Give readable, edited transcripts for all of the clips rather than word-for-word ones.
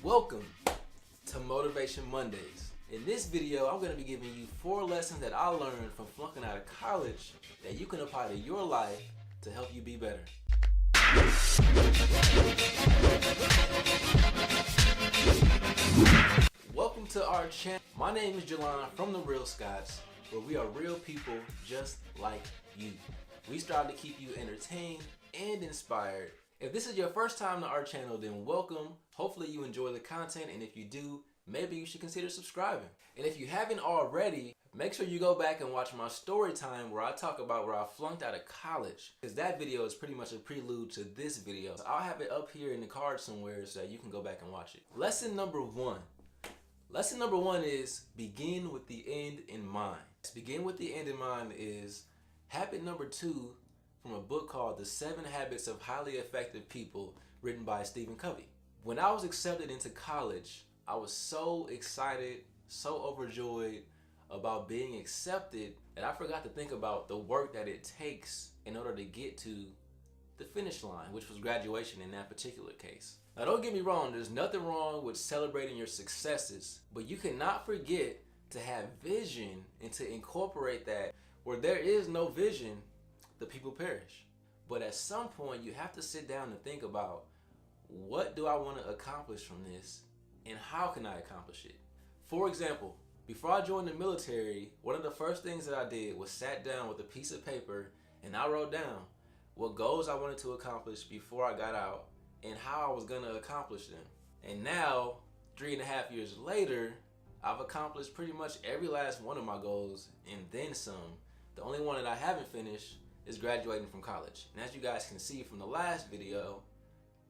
Welcome to Motivation Mondays. In this video, I'm going to be giving you 4 lessons that I learned from flunking out of college that you can apply to your life to help you be better. Welcome to our channel. My name is Jelon from Therealscotts, where we are real people just like you. We strive to keep you entertained and inspired. If this is your first time to our channel, then welcome. Hopefully you enjoy the content, and if you do, maybe you should consider subscribing. And if you haven't already, make sure you go back and watch my story time where I talk about where I flunked out of college, because that video is pretty much a prelude to this video. So I'll have it up here in the card somewhere so that you can go back and watch it. Lesson number 1. Lesson number 1 is begin with the end in mind. Begin with the end in mind is habit number 2 from a book called The 7 Habits of Highly Effective People, written by Stephen Covey. When I was accepted into college, I was so excited, so overjoyed about being accepted that I forgot to think about the work that it takes in order to get to the finish line, which was graduation in that particular case. Now don't get me wrong, there's nothing wrong with celebrating your successes, but you cannot forget to have vision and to incorporate that. Where there is no vision, the people perish. But at some point you have to sit down and think about, what do I want to accomplish from this and how can I accomplish it? For example, before I joined the military, one of the first things that I did was sat down with a piece of paper and I wrote down what goals I wanted to accomplish before I got out and how I was going to accomplish them. And now, 3.5 years later, I've accomplished pretty much every last one of my goals and then some. The only one that I haven't finished is graduating from college. And as you guys can see from the last video,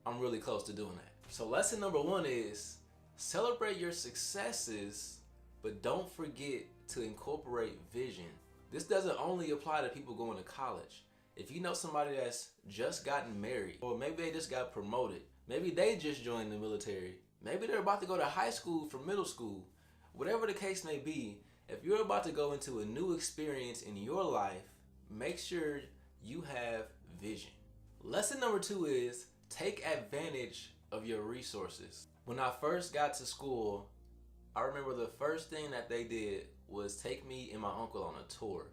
I'm really close to doing that. So lesson number 1 is celebrate your successes, but don't forget to incorporate vision. This doesn't only apply to people going to college. If you know somebody that's just gotten married, or maybe they just got promoted, maybe they just joined the military, maybe they're about to go to high school from middle school, whatever the case may be, if you're about to go into a new experience in your life, make sure you have vision. Lesson number 2 is take advantage of your resources. When I first got to school, I remember the first thing that they did was take me and my uncle on a tour.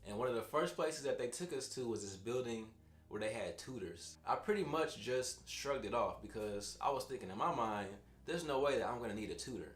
And one of the first places that they took us to was this building where they had tutors. I pretty much just shrugged it off because I was thinking in my mind, there's no way that I'm gonna need a tutor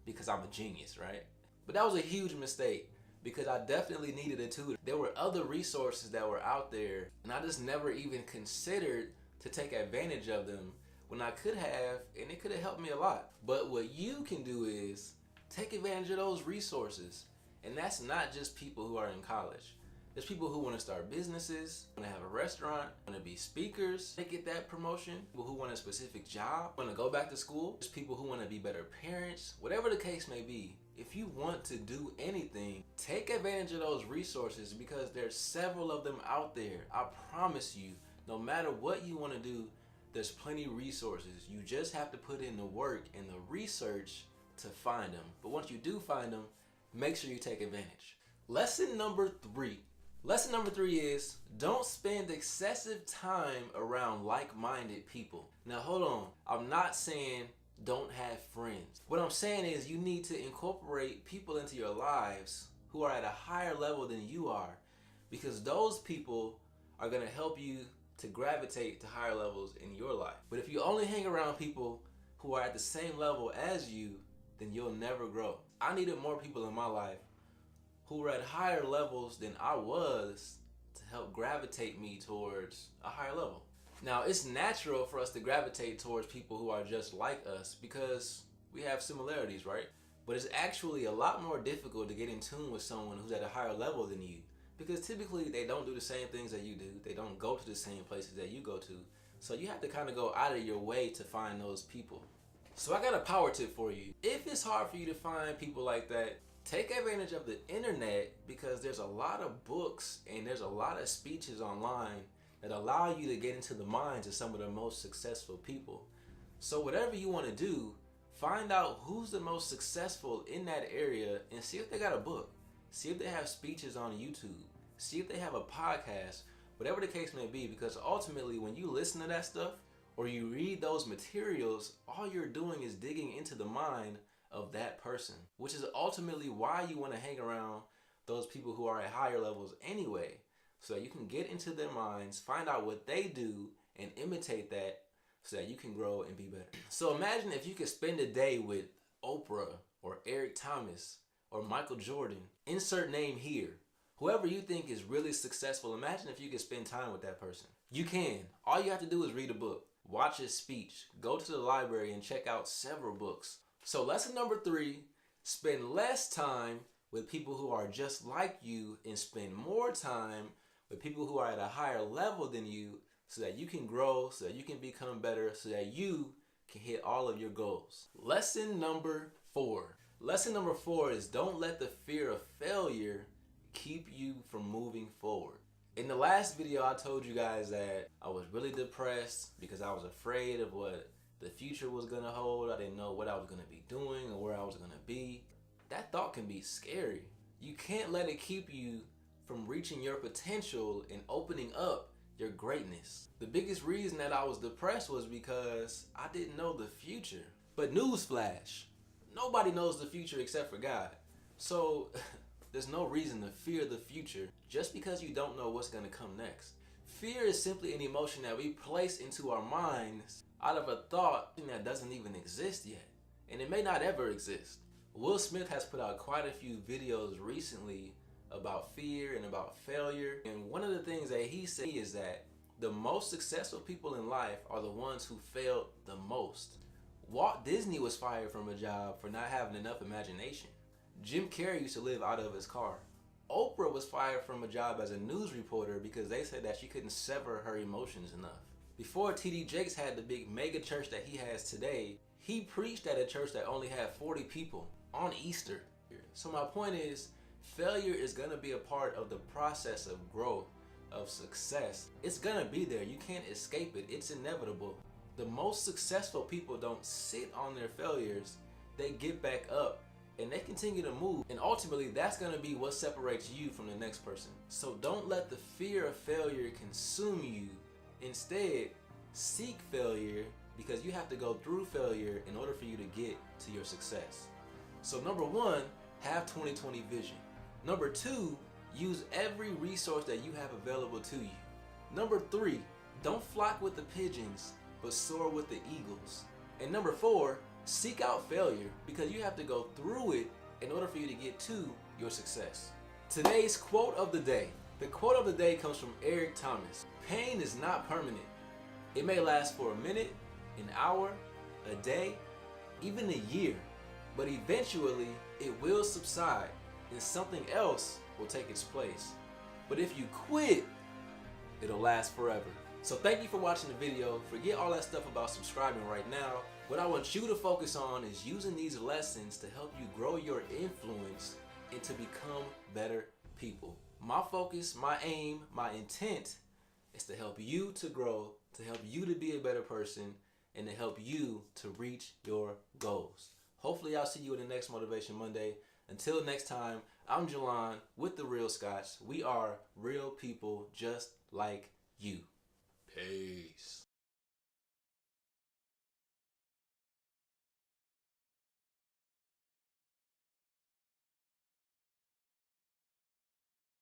because I'm a genius, right? But that was a huge mistake because I definitely needed a tutor. There were other resources that were out there and I just never even considered to take advantage of them when I could have, and it could have helped me a lot. But what you can do is take advantage of those resources. And that's not just people who are in college. There's people who want to start businesses, want to have a restaurant, want to be speakers, they get that promotion. People who want a specific job, want to go back to school. There's people who want to be better parents. Whatever the case may be, if you want to do anything, take advantage of those resources because there's several of them out there. I promise you, no matter what you want to do, there's plenty of resources. You just have to put in the work and the research to find them. But once you do find them, make sure you take advantage. Lesson number 3. Lesson number 3 is don't spend excessive time around like-minded people. Now hold on, I'm not saying don't have friends. What I'm saying is you need to incorporate people into your lives who are at a higher level than you are, because those people are gonna help you to gravitate to higher levels in your life. But if you only hang around people who are at the same level as you, then you'll never grow. I needed more people in my life who were at higher levels than I was to help gravitate me towards a higher level. Now, it's natural for us to gravitate towards people who are just like us because we have similarities, right? But it's actually a lot more difficult to get in tune with someone who's at a higher level than you, because typically they don't do the same things that you do. They don't go to the same places that you go to. So you have to kind of go out of your way to find those people. So I got a power tip for you. If it's hard for you to find people like that, take advantage of the internet, because there's a lot of books and there's a lot of speeches online that allow you to get into the minds of some of the most successful people. So whatever you want to do, find out who's the most successful in that area and see if they got a book. See if they have speeches on YouTube. See if they have a podcast. Whatever the case may be, because ultimately when you listen to that stuff, or you read those materials, all you're doing is digging into the mind of that person, which is ultimately why you want to hang around those people who are at higher levels anyway, so that you can get into their minds, find out what they do, and imitate that so that you can grow and be better. So imagine if you could spend a day with Oprah or Eric Thomas or Michael Jordan, insert name here. Whoever you think is really successful, imagine if you could spend time with that person. You can. All you have to do is read a book, watch his speech, go to the library and check out several books. So lesson number 3, spend less time with people who are just like you and spend more time with people who are at a higher level than you, so that you can grow, so that you can become better, so that you can hit all of your goals. Lesson number 4. Lesson number 4 is don't let the fear of failure keep you from moving forward. In the last video, I told you guys that I was really depressed because I was afraid of what the future was gonna hold. I didn't know what I was gonna be doing or where I was gonna be. That thought can be scary. You can't let it keep you from reaching your potential and opening up your greatness. The biggest reason that I was depressed was because I didn't know the future. But newsflash, nobody knows the future except for God. So there's no reason to fear the future just because you don't know what's gonna come next. Fear is simply an emotion that we place into our minds out of a thought that doesn't even exist yet. And it may not ever exist. Will Smith has put out quite a few videos recently about fear and about failure. And one of the things that he said is that the most successful people in life are the ones who failed the most. Walt Disney was fired from a job for not having enough imagination. Jim Carrey used to live out of his car. Oprah was fired from a job as a news reporter because they said that she couldn't sever her emotions enough. Before T.D. Jakes had the big mega church that he has today, he preached at a church that only had 40 people on Easter. So my point is, failure is gonna be a part of the process of growth, of success. It's gonna be there. You can't escape it. It's inevitable. The most successful people don't sit on their failures. They get back up and they continue to move. And ultimately, that's gonna be what separates you from the next person. So don't let the fear of failure consume you. Instead, seek failure, because you have to go through failure in order for you to get to your success. So number 1, have 20/20 vision. Number 2, use every resource that you have available to you. Number 3, don't flock with the pigeons, but soar with the eagles. And number 4, seek out failure, because you have to go through it in order for you to get to your success. Today's quote of the day. The quote of the day comes from Eric Thomas. Pain is not permanent. It may last for a minute, an hour, a day, even a year, but eventually it will subside and something else will take its place. But if you quit, it'll last forever. So thank you for watching the video. Forget all that stuff about subscribing right now. What I want you to focus on is using these lessons to help you grow your influence and to become better people. My focus, my aim, my intent is to help you to grow, to help you to be a better person, and to help you to reach your goals. Hopefully I'll see you in the next Motivation Monday. Until next time, I'm Jelon with Therealscotts. We are real people just like you. Peace.